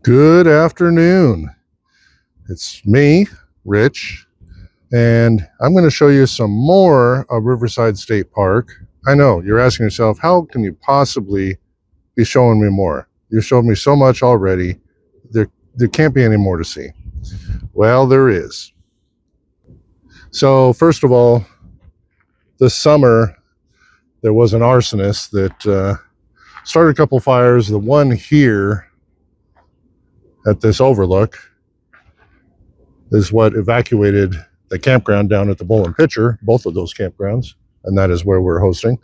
Good afternoon. It's me, Rich, and I'm going to show you some more of Riverside State Park. I know, you're asking yourself, how can you possibly be showing me more? You showed me so much already. There can't be any more to see. Well, there is. So, first of all, this summer, there was an arsonist that started a couple fires. The one here at this overlook is what evacuated the campground down at the Bull and Pitcher, both of those campgrounds, and that is where we're hosting.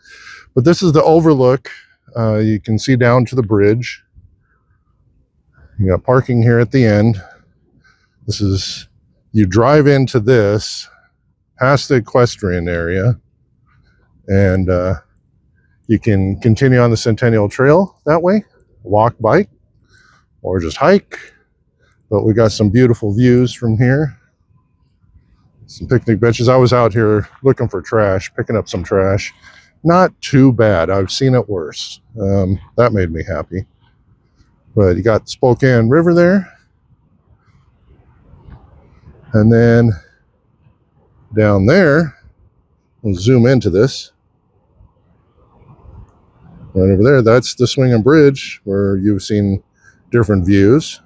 But this is the overlook. You can see down to the bridge. You got parking here at the end. You drive into this, past the equestrian area, and you can continue on the Centennial Trail that way, walk, bike, or just hike. But we got some beautiful views from here. Some picnic benches. I was out here looking for trash, picking up some trash. Not too bad. I've seen it worse. That made me happy. But you got Spokane River there. And then down there, we'll zoom into this. Right over there, that's the Swinging Bridge, where you've seen different views.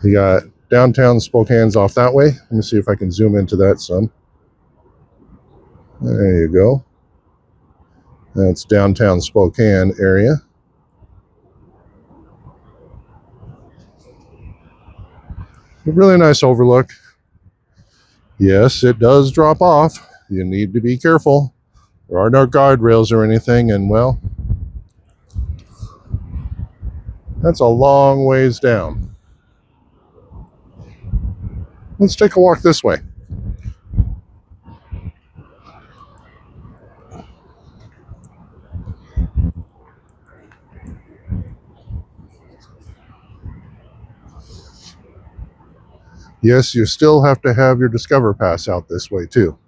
You got downtown Spokane's off that way. Let me see if I can zoom into that some. There you go. That's downtown Spokane area. A really nice overlook. Yes, it does drop off. You need to be careful. There are no guardrails or anything, and well, that's a long ways down. Let's take a walk this way. Yes, you still have to have your Discover Pass out this way too.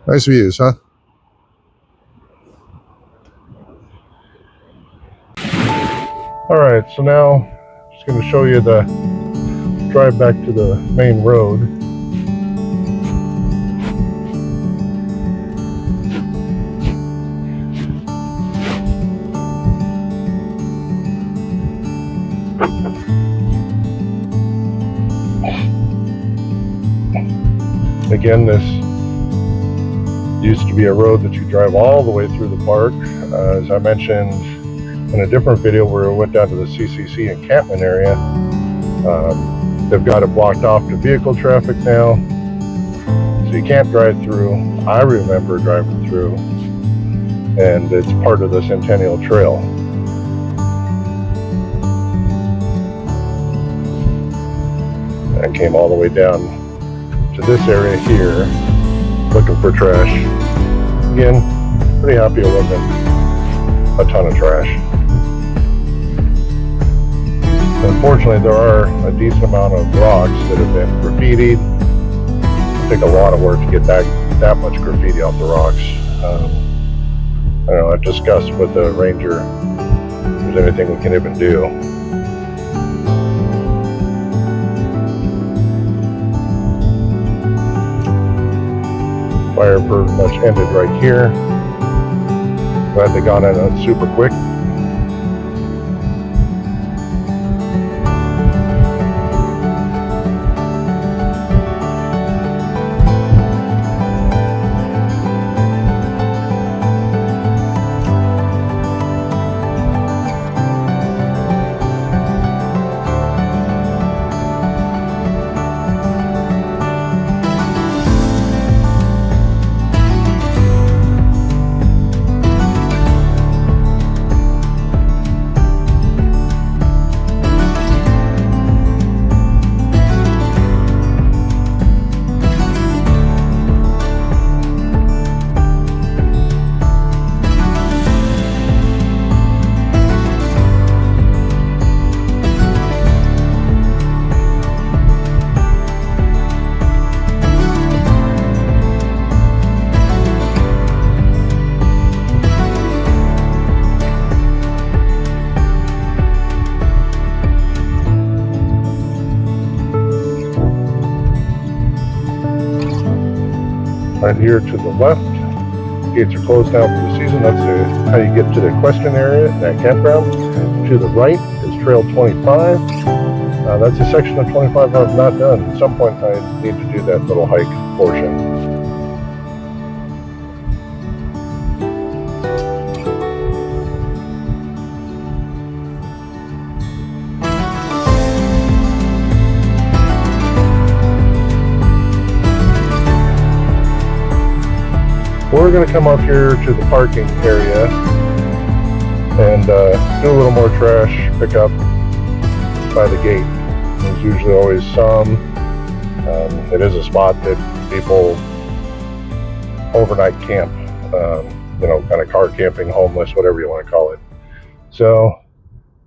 Nice views, huh? All right, so now I'm just going to show you the drive back to the main road. Again, this used to be a road that you drive all the way through the park. As I mentioned in a different video where we went down to the CCC encampment area, they've got it blocked off to vehicle traffic now, so you can't drive through. I remember driving through, and it's part of the Centennial Trail. I came all the way down to this area here, looking for trash. Again, pretty happy it wasn't a ton of trash. Unfortunately, there are a decent amount of rocks that have been graffitied. It'll take a lot of work to get that much graffiti off the rocks. I don't know, I've discussed with the ranger if there's anything we can even do. Fire pretty much ended right here. Glad they got in super quick. Right here to the left, gates are closed now for the season. That's how you get to the equestrian area, that campground. To the right is Trail 25. That's a section of 25 I've not done. At some point I need to do that little hike portion. We're going to come up here to the parking area and do a little more trash pickup by the gate. There's usually always some. It is a spot that people overnight camp, kind of car camping, homeless, whatever you want to call it. So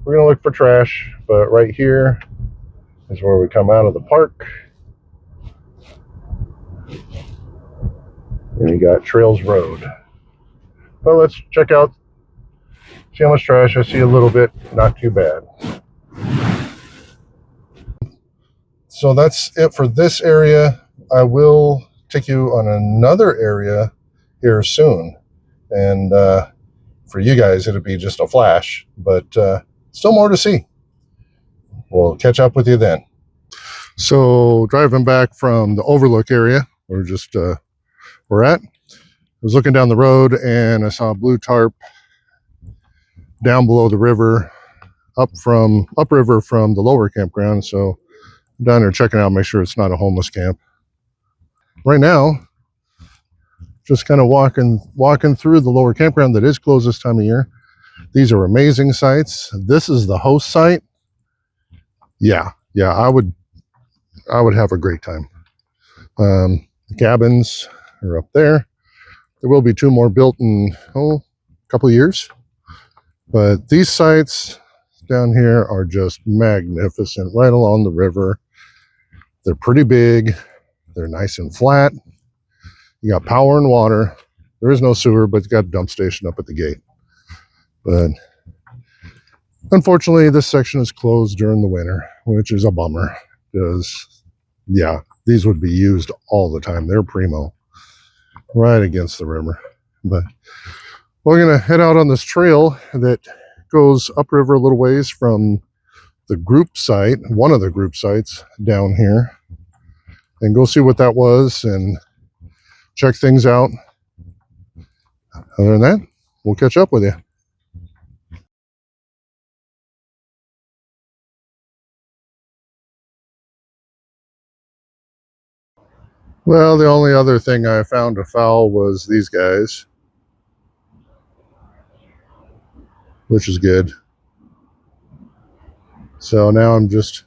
we're going to look for trash, but right here is where we come out of the park. And you got Trails Road. Well, let's check out, see how much trash. I see a little bit, not too bad. So that's it for this area. I will take you on another area here soon. And for you guys, it'll be just a flash, but still more to see. We'll catch up with you then. So driving back from the overlook area, we're at, I was looking down the road and I saw a blue tarp down below the river, upriver from the lower campground. So I'm down there checking out, make sure it's not a homeless camp. Right now, just kind of walking through the lower campground that is closed this time of year. These are amazing sites. This is the host site. Yeah, I would have a great time. The cabins are up there. There will be 2 more built in a couple of years. But these sites down here are just magnificent, right along the river. They're pretty big. They're nice and flat. You got power and water. There is no sewer, but you got a dump station up at the gate. But unfortunately, this section is closed during the winter, which is a bummer because, yeah, these would be used all the time. They're primo, right against the river. But we're going to head out on this trail that goes upriver a little ways from the group site, one of the group sites down here, and go see what that was and check things out. Other than that, we'll catch up with you. Well, the only other thing I found afoul was these guys, which is good. So now I'm just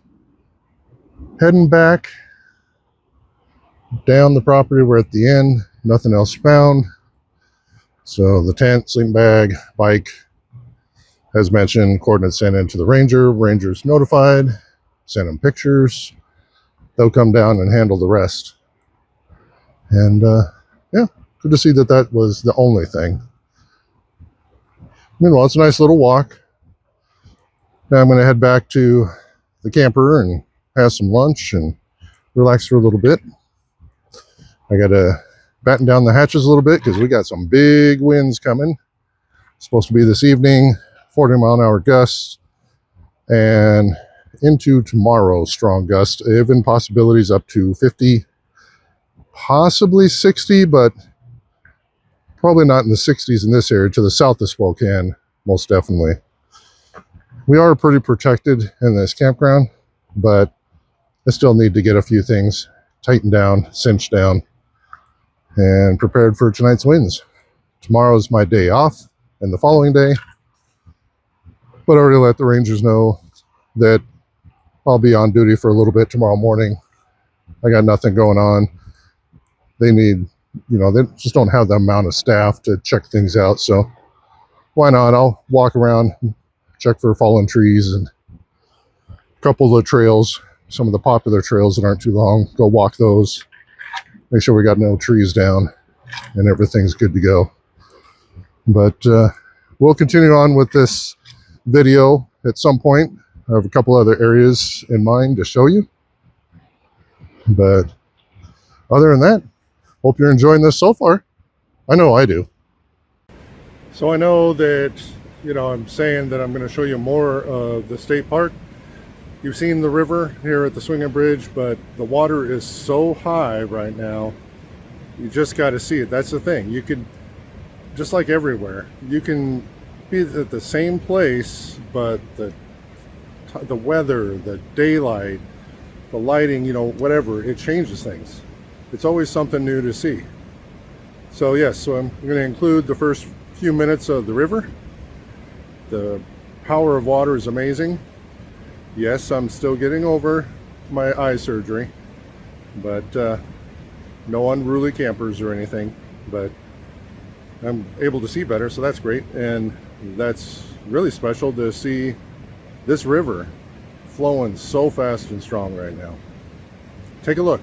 heading back down the property. We're at the end, nothing else found. So the tent, sleeping bag, bike, as mentioned, coordinates sent in to the ranger. Ranger's notified, sent them pictures. They'll come down and handle the rest. And yeah, good to see that was the only thing. Meanwhile, it's a nice little walk. Now I'm going to head back to the camper and have some lunch and relax for a little bit. I got to batten down the hatches a little bit because we got some big winds coming. It's supposed to be this evening, 40-mile-an-hour gusts, and into tomorrow, strong gusts, even possibilities up to 50, possibly 60, but probably not in the 60s in this area. To the south of Spokane, most definitely. We are pretty protected in this campground, but I still need to get a few things tightened down, cinched down, and prepared for tonight's winds. Tomorrow's my day off, and the following day, but I already let the rangers know that I'll be on duty for a little bit tomorrow morning. I got nothing going on. They need, they just don't have the amount of staff to check things out, so why not? I'll walk around, check for fallen trees and a couple of the trails, some of the popular trails that aren't too long, go walk those, make sure we got no trees down and everything's good to go. But we'll continue on with this video at some point. I have a couple other areas in mind to show you. But other than that, Hope you're enjoying this so far. I know I do. So I know that, I'm saying that I'm going to show you more of the state park. You've seen the river here at the Swinging Bridge, but the water is so high right now. You just got to see it. That's the thing. You could, just like everywhere, you can be at the same place, but the weather, the daylight, the lighting, whatever, it changes things. It's always something new to see. So yes, so I'm going to include the first few minutes of the river. The power of water is amazing. Yes, I'm still getting over my eye surgery, but no unruly campers or anything, but I'm able to see better, so that's great. And that's really special to see this river flowing so fast and strong right now. Take a look.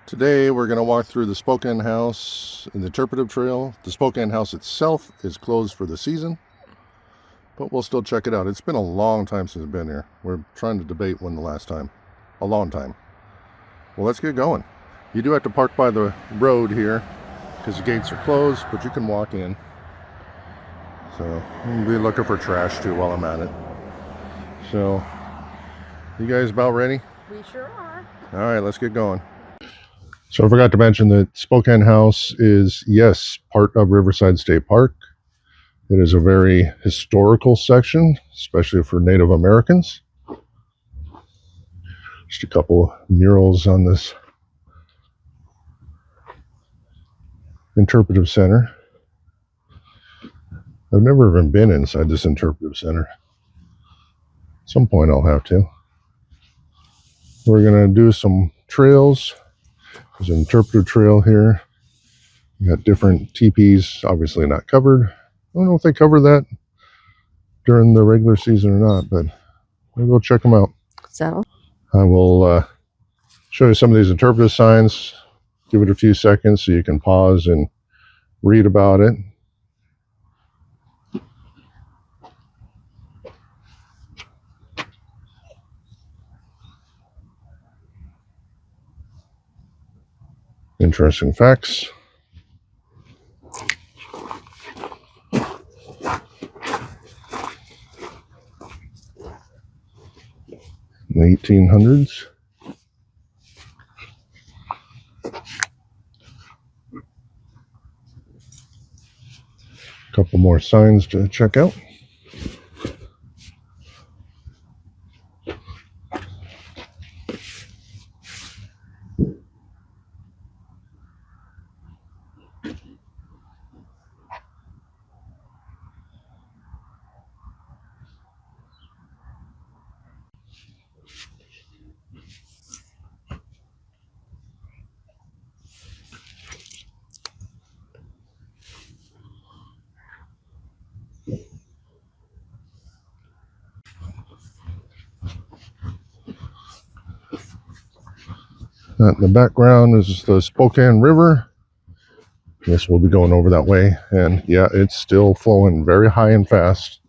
Today we're going to walk through the Spokane House in the Interpretive Trail. The Spokane House itself is closed for the season, but we'll still check it out. It's been a long time since I've been here. We're trying to debate when the last time. A long time. Well, let's get going. You do have to park by the road here because the gates are closed, but you can walk in. So I'll be looking for trash too while I'm at it. So, you guys about ready? We sure are. All right, let's get going. So I forgot to mention that Spokane House is, yes, part of Riverside State Park. It is a very historical section, especially for Native Americans. Just a couple murals on this interpretive center. I've never even been inside this interpretive center. At some point I'll have to. We're going to do some trails. There's an interpretive trail here. You got different teepees, obviously not covered. I don't know if they cover that during the regular season or not, but we'll go check them out. So I will show you some of these interpretive signs. Give it a few seconds so you can pause and read about it. Interesting facts. In the 1800s. more signs to check out. In the background is the Spokane River. Yes, we'll be going over that way. And yeah, it's still flowing very high and fast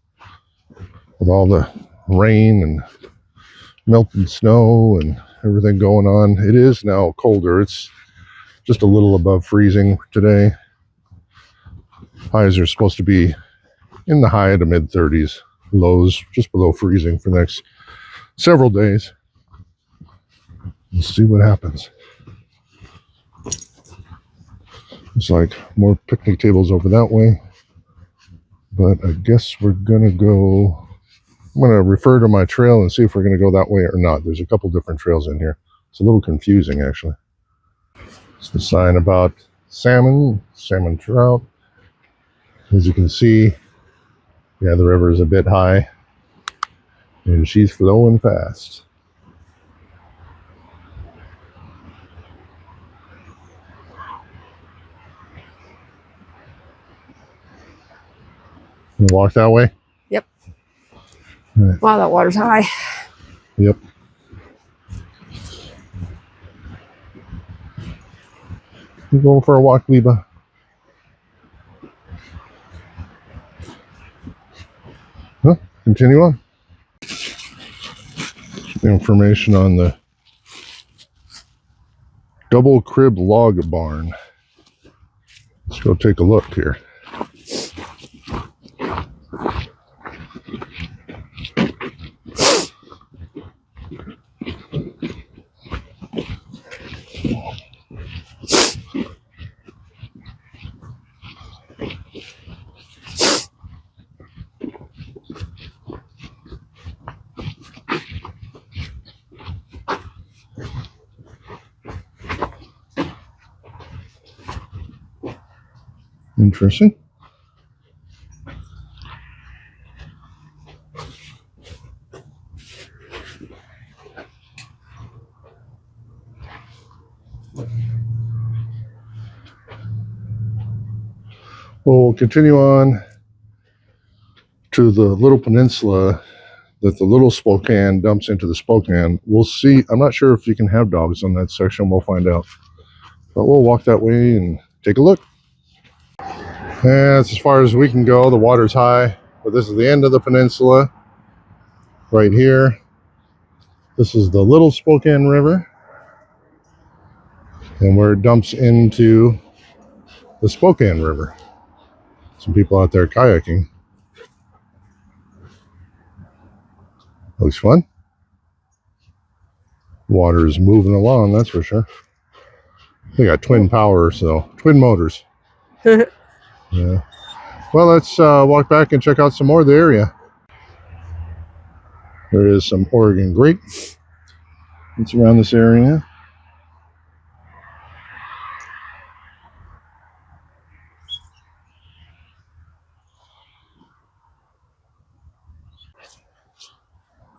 with all the rain and melted snow and everything going on. It is now colder. It's just a little above freezing today. Highs are supposed to be in the high to mid 30s. Lows just below freezing for the next several days. Let's see what happens. It's like more picnic tables over that way. But I guess we're gonna go, I'm gonna refer to my trail and see if we're gonna go that way or not. There's a couple different trails in here. It's a little confusing actually. It's the sign about salmon trout. As you can see, yeah, the river is a bit high and she's flowing fast. You walk that way? Yep. Right. Wow, that water's high. Yep. You going for a walk, Liba? Huh? Continue on. Information on the double crib log barn. Let's go take a look here. Interesting. We'll continue on to the little peninsula that the little Spokane dumps into the Spokane. We'll see. I'm not sure if you can have dogs on that section. We'll find out. But we'll walk that way and take a look. That's as far as we can go. The water's high, but this is the end of the peninsula right here. This is the little Spokane River and where it dumps into the Spokane River. Some people out there kayaking. Looks fun. Water is moving along, that's for sure. They got twin power, so twin motors. Yeah. Well, let's walk back and check out some more of the area. There is some Oregon grape that's around this area.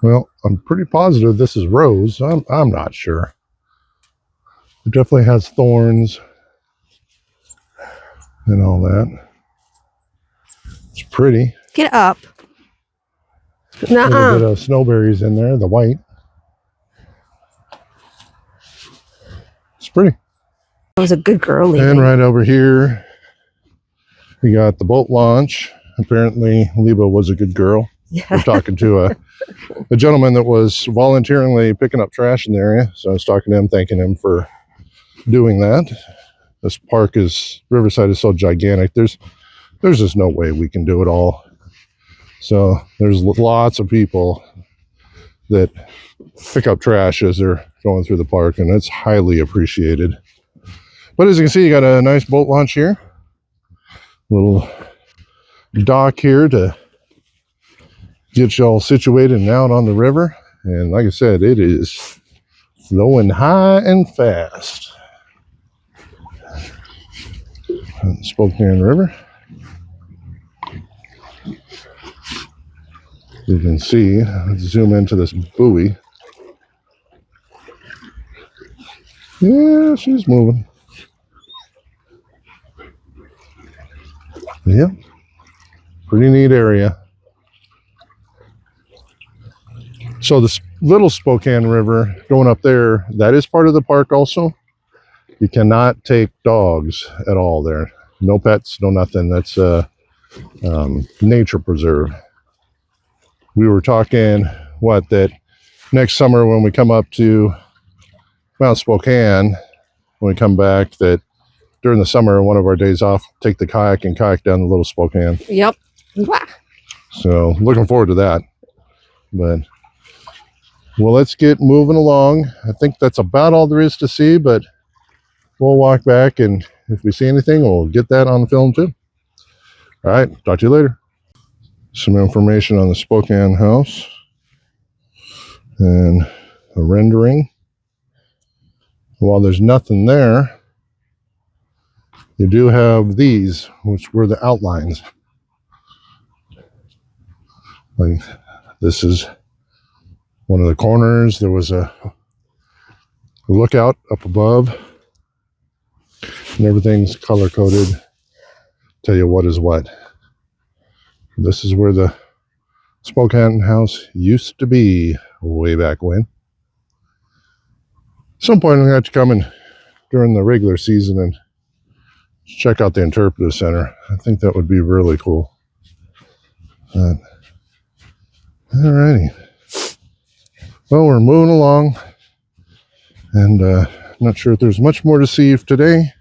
Well, I'm pretty positive this is rose. I'm not sure. It definitely has thorns and all that. It's pretty. Get up. A little bit of snowberries in there, the white. It's pretty. I was a good girl, Lee. And right over here, we got the boat launch. Apparently, Liba was a good girl. Yeah. We're talking to a gentleman that was voluntarily picking up trash in the area. So I was talking to him, thanking him for doing that. This park is, Riverside is so gigantic. There's just no way we can do it all. So there's lots of people that pick up trash as they're going through the park, and it's highly appreciated. But as you can see, you got a nice boat launch here. Little dock here to get y'all situated and out on the river. And like I said, it is flowing high and fast. Spokane River. You can see, let's zoom into this buoy. Yeah, she's moving. Yep, pretty neat area. So this little Spokane River going up there, that is part of the park also. You cannot take dogs at all there. No pets, no nothing. That's a nature preserve. We were talking, that next summer when we come up to Mount Spokane, when we come back, that during the summer, one of our days off, take the kayak and kayak down the little Spokane. Yep. Wah. So looking forward to that. But well, let's get moving along. I think that's about all there is to see, but we'll walk back, and if we see anything, we'll get that on film too. All right, talk to you later. Some information on the Spokane house and a rendering. While there's nothing there, you do have these, which were the outlines. Like this is one of the corners. There was a lookout up above, and everything's color coded. Tell you what is what. This is where the Spokane house used to be way back when. At some point, I'm going to have to come in during the regular season and check out the interpretive center. I think that would be really cool. Alrighty. Well, we're moving along, and not sure if there's much more to see today,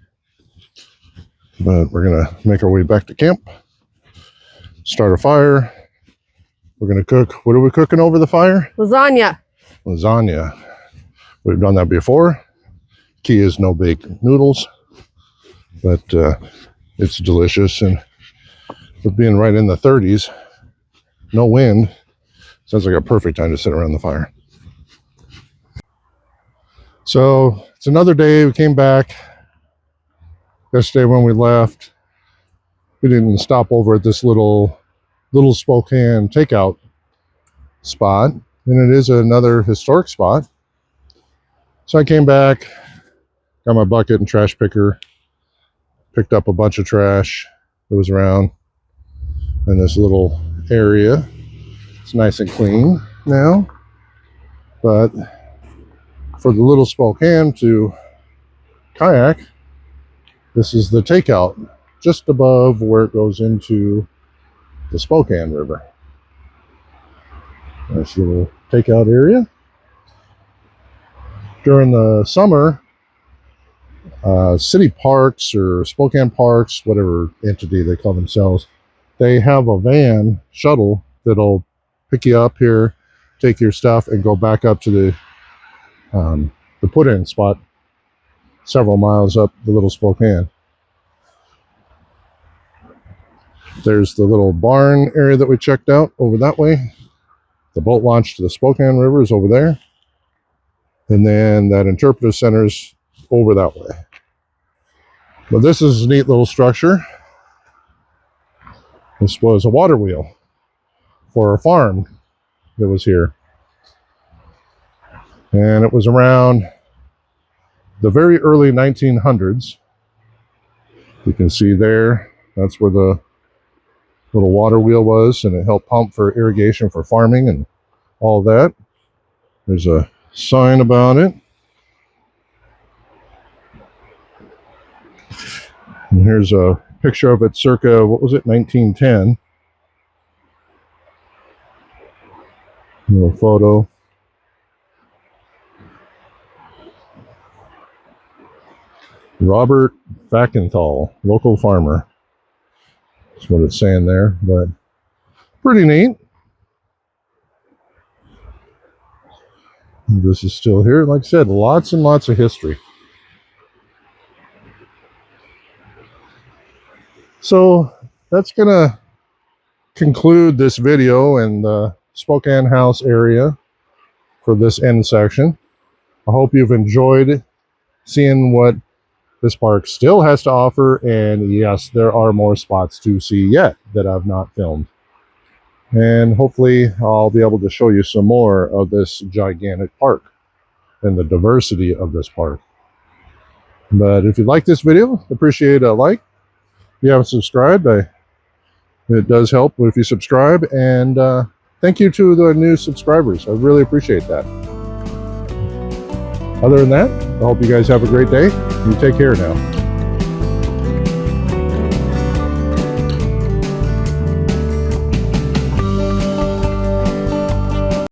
but we're going to make our way back to camp, start a fire. We're going to cook. What are we cooking over the fire? Lasagna. Lasagna. We've done that before. Key is no bake noodles, but it's delicious, and with being right in the 30s, no wind, sounds like a perfect time to sit around the fire. So it's another day. We came back yesterday. When we left, we didn't stop over at this little Spokane takeout spot, and it is another historic spot. So I came back, got my bucket and trash picker, picked up a bunch of trash that was around in this little area. It's nice and clean now, but for the little Spokane to kayak, this is the takeout just above where it goes into the Spokane River. Nice little takeout area. During the summer, city parks or Spokane Parks, whatever entity they call themselves, they have a van shuttle that'll pick you up here, take your stuff, and go back up to the put-in spot several miles up the little Spokane. There's the little barn area that we checked out over that way. The boat launch to the Spokane River is over there. And then that interpretive center is over that way. But this is a neat little structure. This was a water wheel for a farm that was here. And it was around the very early 1900s. You can see there, that's where the little water wheel was, and it helped pump for irrigation for farming and all that. There's a sign about it. And here's a picture of it circa, 1910. A little photo. Robert Fackenthal, local farmer. That's what it's saying there, but pretty neat. This is still here. Like I said, lots and lots of history. So that's gonna conclude this video in the Spokane House area for this end section. I hope you've enjoyed seeing what this park still has to offer, and yes, there are more spots to see yet that I've not filmed. And hopefully I'll be able to show you some more of this gigantic park and the diversity of this park. But if you like this video, appreciate a like. If you haven't subscribed, it does help if you subscribe. And thank you to the new subscribers. I really appreciate that. Other than that, I hope you guys have a great day. You take care now.